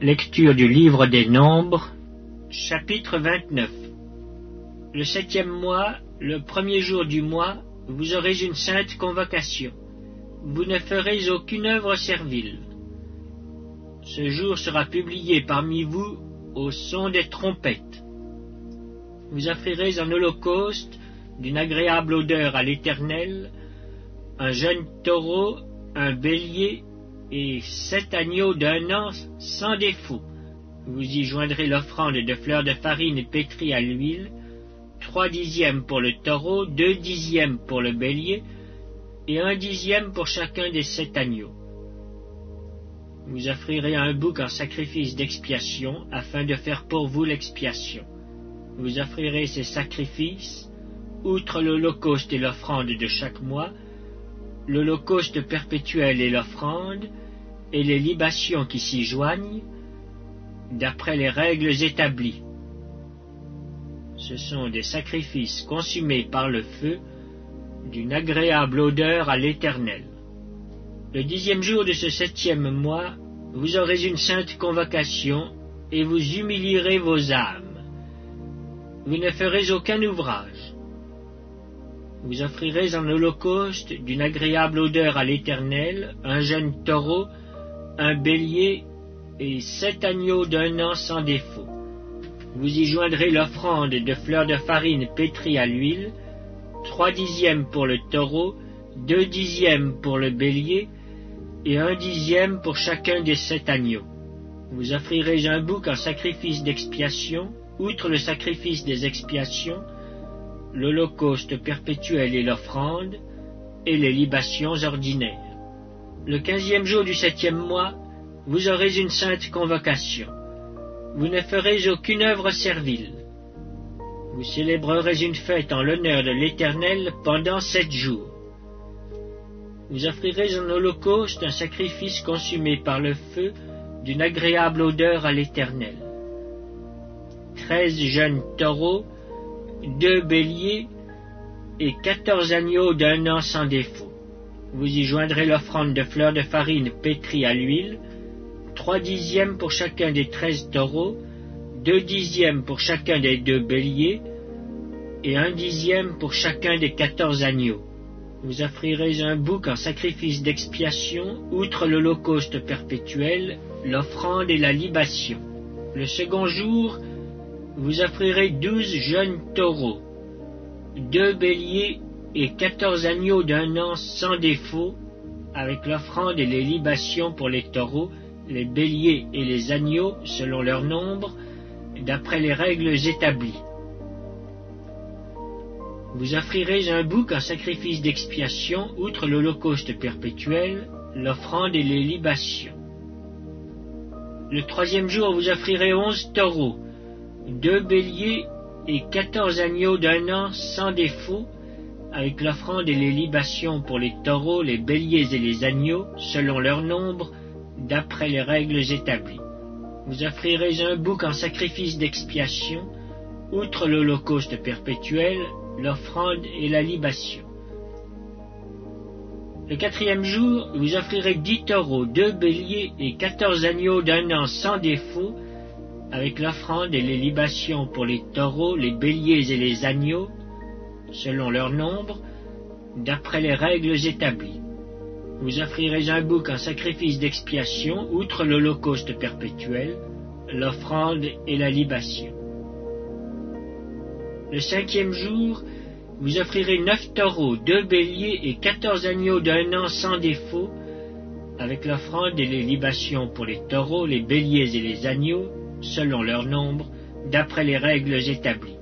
Lecture du livre des Nombres, chapitre 29. Le 7e mois, le premier jour du mois, vous aurez une sainte convocation. Vous ne ferez aucune œuvre servile. Ce jour sera publié parmi vous au son des trompettes. Vous offrirez en holocauste d'une agréable odeur à l'Éternel, un jeune taureau, un bélier et 7 agneaux d'un an sans défaut. Vous y joindrez l'offrande de fleurs de farine pétrie à l'huile, 3 dixièmes pour le taureau, 2 dixièmes pour le bélier, et 1 dixième pour chacun des 7 agneaux. Vous offrirez un bouc en sacrifice d'expiation, afin de faire pour vous l'expiation. Vous offrirez ces sacrifices, outre l'holocauste et l'offrande de chaque mois, l'holocauste perpétuel et l'offrande, et les libations qui s'y joignent, d'après les règles établies. Ce sont des sacrifices consumés par le feu, d'une agréable odeur à l'Éternel. Le 10e jour de ce 7e mois, vous aurez une sainte convocation, et vous humilierez vos âmes. Vous ne ferez aucun ouvrage. Vous offrirez en holocauste d'une agréable odeur à l'Éternel, un jeune taureau, un bélier et 7 agneaux d'un an sans défaut. Vous y joindrez l'offrande de fleurs de farine pétrie à l'huile, 3 dixièmes pour le taureau, 2 dixièmes pour le bélier, et 1 dixième pour chacun des 7 agneaux. Vous offrirez un bouc en sacrifice d'expiation, outre le sacrifice des expiations, l'holocauste perpétuel et l'offrande, et les libations ordinaires. Le 15e jour du 7e mois, vous aurez une sainte convocation. Vous ne ferez aucune œuvre servile. Vous célébrerez une fête en l'honneur de l'Éternel pendant 7 jours. Vous offrirez en holocauste un sacrifice consumé par le feu d'une agréable odeur à l'Éternel. 13 jeunes taureaux, 2 béliers et 14 agneaux d'un an sans défaut. Vous y joindrez l'offrande de fleurs de farine pétrie à l'huile, 3 dixièmes pour chacun des 13 taureaux, 2 dixièmes pour chacun des 2 béliers, et 1 dixième pour chacun des 14 agneaux. Vous offrirez un bouc en sacrifice d'expiation, outre l'holocauste perpétuel, l'offrande et la libation. Le second jour, vous offrirez 12 jeunes taureaux, 2 béliers et 14 agneaux d'un an sans défaut, avec l'offrande et les libations pour les taureaux, les béliers et les agneaux, selon leur nombre, d'après les règles établies. Vous offrirez un bouc en sacrifice d'expiation, outre l'holocauste perpétuel, l'offrande et les libations. Le 3e jour, vous offrirez 11 taureaux, 2 béliers et 14 agneaux d'un an sans défaut, avec l'offrande et les libations pour les taureaux, les béliers et les agneaux, selon leur nombre, d'après les règles établies. Vous offrirez un bouc en sacrifice d'expiation, outre l'holocauste perpétuel, l'offrande et la libation. Le 4e jour, vous offrirez 10 taureaux, 2 béliers et 14 agneaux d'un an sans défaut, avec l'offrande et les libations pour les taureaux, les béliers et les agneaux, selon leur nombre, d'après les règles établies. Vous offrirez un bouc en sacrifice d'expiation, outre l'holocauste perpétuel, l'offrande et la libation. Le 5e jour, vous offrirez 9 taureaux, 2 béliers et 14 agneaux d'un an sans défaut, avec l'offrande et les libations pour les taureaux, les béliers et les agneaux, selon leur nombre, d'après les règles établies.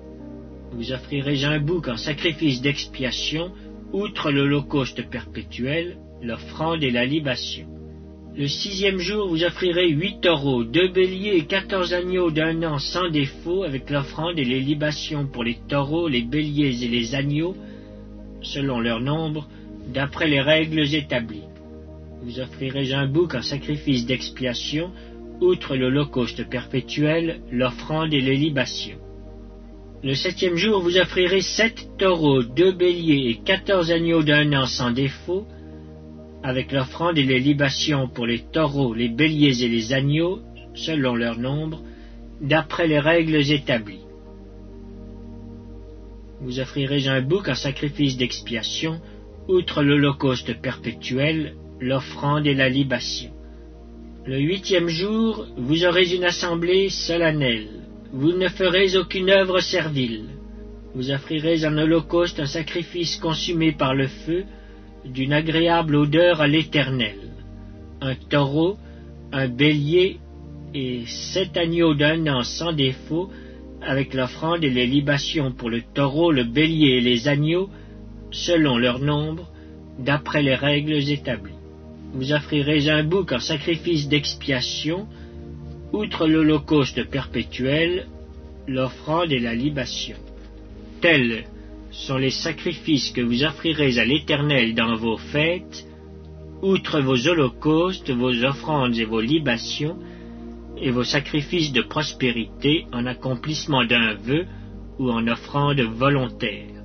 Vous offrirez un bouc en sacrifice d'expiation, outre l'holocauste perpétuel, l'offrande et la libation. Le 6e jour, vous offrirez 8 taureaux, 2 béliers et 14 agneaux d'un an sans défaut, avec l'offrande et les libations pour les taureaux, les béliers et les agneaux, selon leur nombre, d'après les règles établies. Vous offrirez un bouc en sacrifice d'expiation, outre l'holocauste perpétuel, l'offrande et les libations. Le 7e jour, vous offrirez 7 taureaux, 2 béliers et 14 agneaux d'un an sans défaut, avec l'offrande et les libations pour les taureaux, les béliers et les agneaux, selon leur nombre, d'après les règles établies. Vous offrirez un bouc en sacrifice d'expiation, outre l'holocauste perpétuel, l'offrande et la libation. Le 8e jour, vous aurez une assemblée solennelle. Vous ne ferez aucune œuvre servile. Vous offrirez en holocauste un sacrifice consumé par le feu, d'une agréable odeur à l'Éternel. Un taureau, un bélier et 7 agneaux d'un an sans défaut, avec l'offrande et les libations pour le taureau, le bélier et les agneaux, selon leur nombre, d'après les règles établies. Vous offrirez un bouc en sacrifice d'expiation, outre l'holocauste perpétuel, l'offrande et la libation. Tels sont les sacrifices que vous offrirez à l'Éternel dans vos fêtes, outre vos holocaustes, vos offrandes et vos libations, et vos sacrifices de prospérité en accomplissement d'un vœu ou en offrande volontaire.